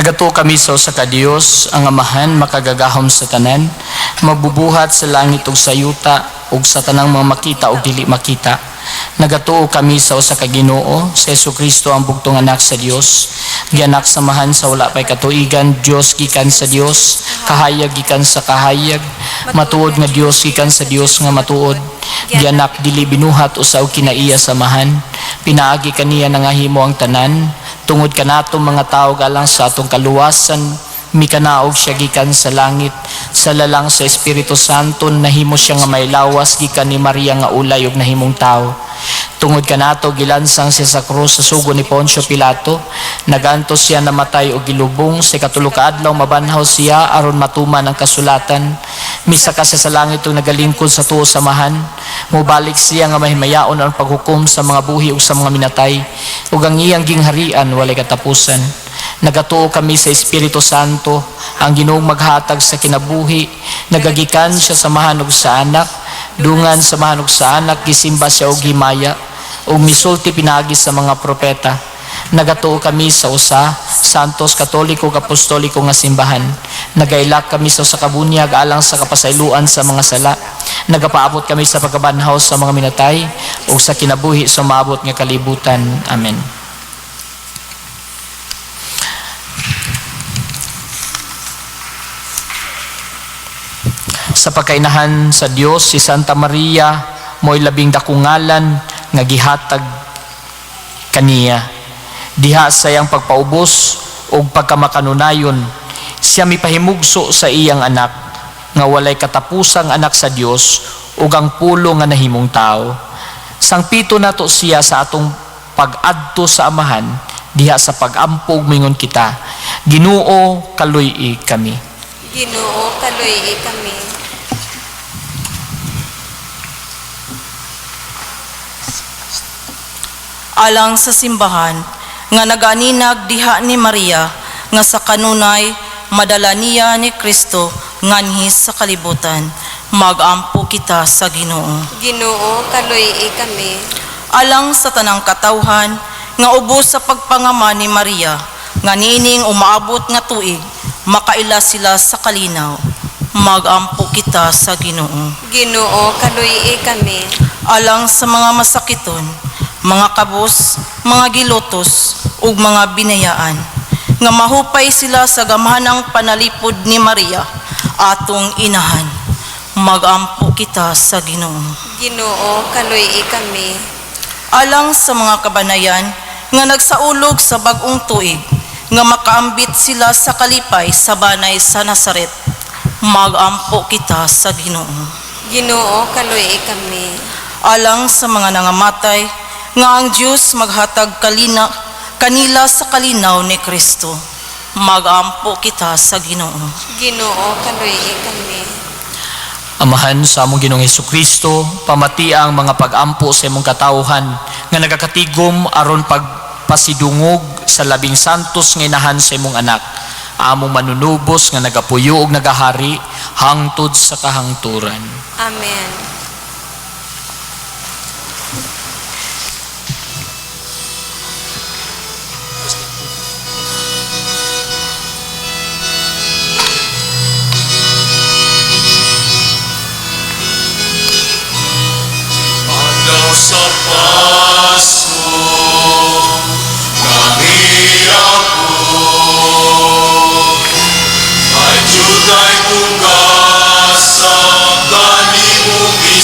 Nagato kami sa usa ka Dios, ang Amahan makagagahom sa tanan, mabubuhat sa langit ug sa yuta ug sa tanang mga makita ug dili makita. Nagatuo kami sa usa ka Ginoo, sa Jesucristo ang bugtong anak sa Dios, gianak samahan sa wala pay katuigan, Dios gikan sa Dios, kahayag gikan sa kahayag, matuod nga Dios gikan sa Dios nga matuod, gianak dili binuhat usaw kinaiya samahan, pinaagi kaniya nangahimo ang tanan, tungod kanato mga tao galang sa atong kaluwasan, mikanaog siya gikan sa langit, sa lalang sa Espiritu Santo, nahimo siya nga may lawas gikan ni Maria nga ulay ug nahimong tao. Tungod kanato gilansang siya sa krus sa sugo ni Poncio Pilato, nagantos siya namatay og gilubong, sa katulo ka adlaw mabanhaw siya aron matuman ang kasulatan, misaka siya sa langit ug nagalingkod sa tuo samahan, mobalik siya nga mahimayaon ang paghukom sa mga buhi ug sa mga minatay, ug ang iyang gingharian walay katapusan. Nagatuo kami sa Espiritu Santo, ang Ginoong maghatag sa kinabuhi, nagagikan siya sa mahanog sa anak, dungan sa mahanog sa anak, gisimba siya og himaya, ug misulti pinagi sa mga propeta. Nagatuo kami sa usa, santos, katoliko, apostoliko nga simbahan. Nagailak kami sa usa ka bunyag alang sa kapasayloan sa mga sala. Nagapaabot kami sa pagkabanhaw sa mga minatay, ug sa kinabuhi sa maabot nga kalibutan. Amen. Sa pagkainahan sa Dios, si Santa Maria mo'y labing dakong ngalan nga gihatag kaniya. Diha sa iyang pagpaubos o pagkamakanonayon, siya mipahimugso sa iyang anak nga walay katapusang anak sa Dios ug ang pulo nga nahimong tao. Sangpito nato siya sa atong pag-adto sa Amahan diha sa pag-ampog mingon kita, Ginoo kaluy kami. Ginoo kaluy kami. Alang sa simbahan nga naganinag diha ni Maria nga sa kanunay madala niya ni Kristo nganhi sa kalibutan, magampo kita sa Ginoo. Ginoo kaluy kami. Alang sa tanang katawhan nga ubos sa pagpangama ni Maria nga nining umaabot nga tuig, makaila sila sa kalinaw, magampo kita sa Ginoo. Ginoo kaluy kami. Alang sa mga masakiton, mga kabos, mga gilotos, ug mga binayaan, nga mahupay sila sa gamhanang panalipod ni Maria, atong inahan, magampo kita sa Ginoo. Ginoo kaluy kami. Alang sa mga kabanayan nga nagsaulog sa bag-ong tuig, nga makaambit sila sa kalipay sa banay sa Nazaret, magampo kita sa Ginoo. Ginoo kaluy kami. Alang sa mga nangamatay nga ang Diyos maghatag kanila sa kalinaw ni Kristo, magampo kita sa Ginoo. Ginoo kaluy kami. Amahan sa among Ginoong Jesucristo, pamati ang mga pag-ampo sa imong katawhan nga nagakatigom aron pagpasidungog sa labing santos nga inahan sa imong anak, among manunubos nga nagapuyo ug nagahari hangtod sa kahangturan. Amen. Sa Pasko, kami ako, ay jutay tunggal sa kanimong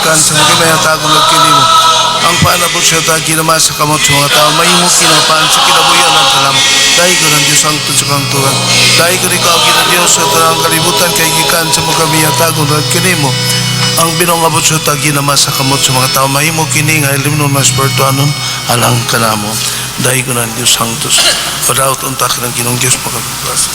gikan sa mga mayatago nagkinimo. Ang panabot siya ta ginama sa kamot sa mga tao mahimo kinapaan sa kinabuyan at alam. Dahil ko ng Diyos ang sa kangturan. Dahil ko ikaw ginang Diyos sa tanang kalibutan kay gikan sa mga mayatago nagkinimo. Ang binongabot siya ta ginama sa kamot sa mga tao mahimo kini nga ilimnon na espirituanon alang kanamo. Dahil ko ng Diyos ang padaot untak ng Ginong Diyos makagbukas.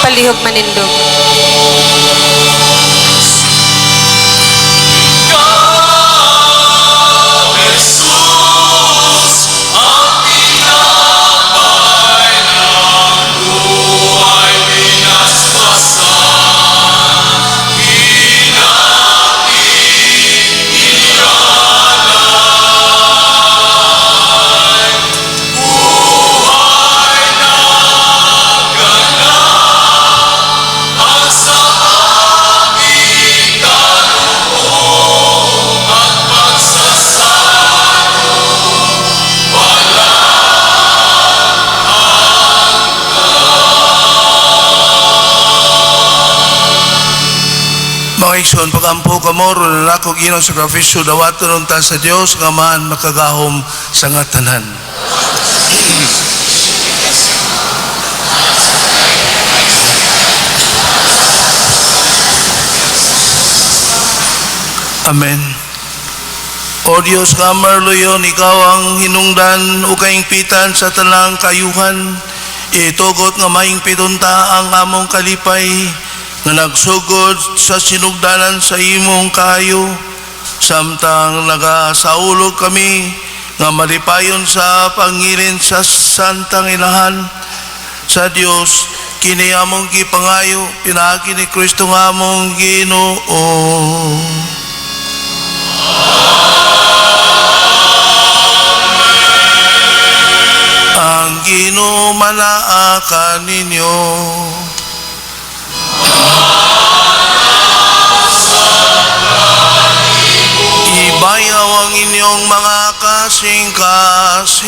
Palihog manindog. Mga igsoon, pagampo kamoro na nakog inong sakrifisyo dawaton unta sa Dios nga man makagahom sa nga tanan. Amen. O Diyos nga marluyon, ikaw ang hinungdan o kaingpitan sa tanang kayuhan. Itugot nga maing pitunta ang among kalipay nga nagsugod sa sinugdanan sa imong kayo. Samtang nagasaulog kami nga malipayon sa pangilin sa santang ilahan sa Dios, kini among gipangayo, pinagi ni Kristo nga among Ginoo. Ang Ginoo manaakan ninyo. Ibayaw ang inyong mga kasing-kasing.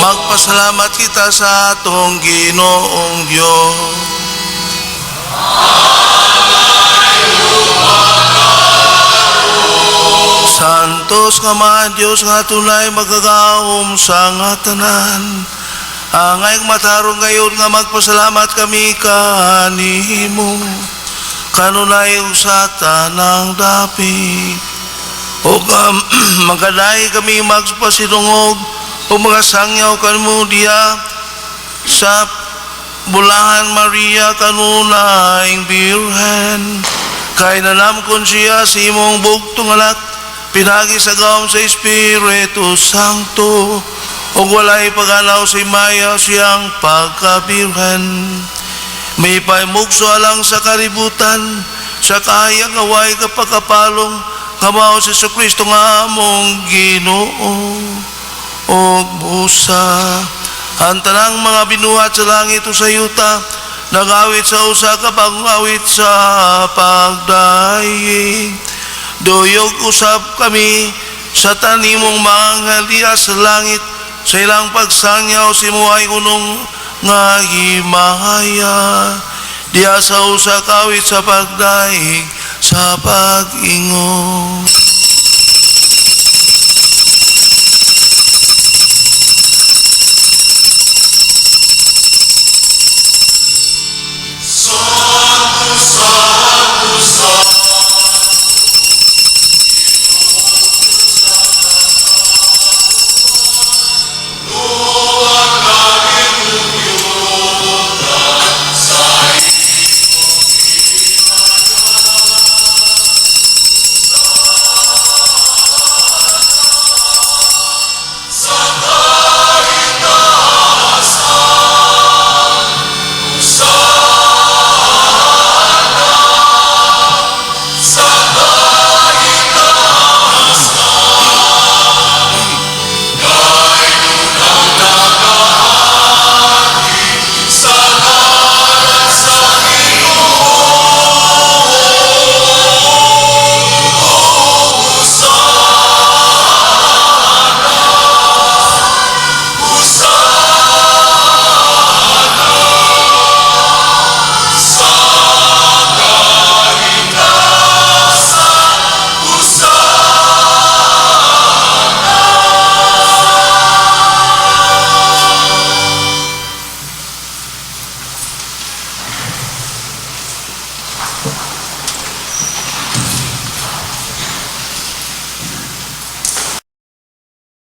Magpasalamat kita sa atong Ginoong Diyos. Santos nga mga Diyos nga tunay magagahom sa nga tanan. Angay matarong ngayon nga magpasalamat kami kanimo. Kanunay sa tanang dapit. O magaday kami magpasilungog o magasangyaw kanmo diya sa Bulahan Maria kanunayng Birhen. Kay nanamkon siya sa imong bugtong anak, pinagi sa gawom sa Espiritu Santo, ug walay paganaw si Maya siyang pagkabirhan. May paimugso alang sa kaributan, sa kahayang away kapagkapalong, kamao si Kristo nga among Ginoo. Og busa, ang tanang mga binuhat sa langit o sa yuta, nag-awit sa usa ka pag-awit sa pagdaig. Doyog usab kami sa tanimong manghaliya sa langit, sa ilang pagsangyaw si muhay unong nga himaya. Diya sa usa kawit sa pagdaig sa pag-ingon.